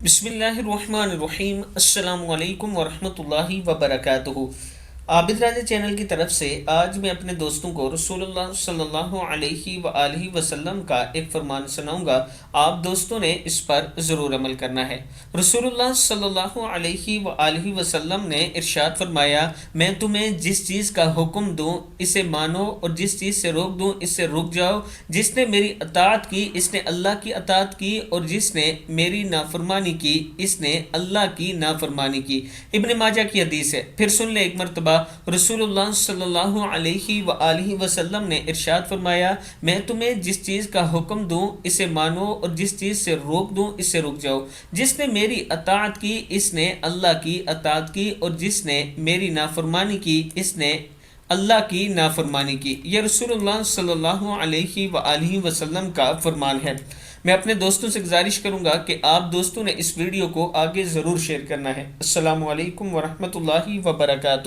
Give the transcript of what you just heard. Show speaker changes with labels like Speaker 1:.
Speaker 1: بسم اللہ الرحمن الرحیم، السلام علیکم ورحمۃ اللہ وبرکاتہ۔ عابد راجہ چینل کی طرف سے آج میں اپنے دوستوں کو رسول اللہ صلی اللہ علیہ وآلہ وسلم کا ایک فرمان سناؤں گا۔ آپ دوستوں نے اس پر ضرور عمل کرنا ہے۔ رسول اللہ صلی اللہ علیہ وآلہ وسلم نے ارشاد فرمایا، میں تمہیں جس چیز کا حکم دوں اسے مانو، اور جس چیز سے روک دوں اس سے رک جاؤ۔ جس نے میری اطاعت کی اس نے اللہ کی اطاعت کی، اور جس نے میری نافرمانی کی اس نے اللہ کی نافرمانی کی۔ ابن ماجہ کی حدیث ہے۔ پھر سن لیں ایک مرتبہ، رسول اللہ صلی اللہ علیہ وآلہ وسلم نے ارشاد فرمایا، میں تمہیں جس چیز کا حکم دوں اسے مانو، اور جس چیز سے روک دوں اس سے رک جاؤ۔ جس نے میری اطاعت کی اس نے اللہ کی اطاعت کی، اور جس نے میری نافرمانی کی اس نے اللہ کی نافرمانی کی۔ یہ رسول اللہ صلی اللہ علیہ وآلہ وسلم کا فرمان ہے۔ میں اپنے دوستوں سے گزارش کروں گا کہ آپ دوستوں نے اس ویڈیو کو آگے ضرور شیئر کرنا ہے۔ السلام علیکم ورحمۃ اللہ وبرکاتہ۔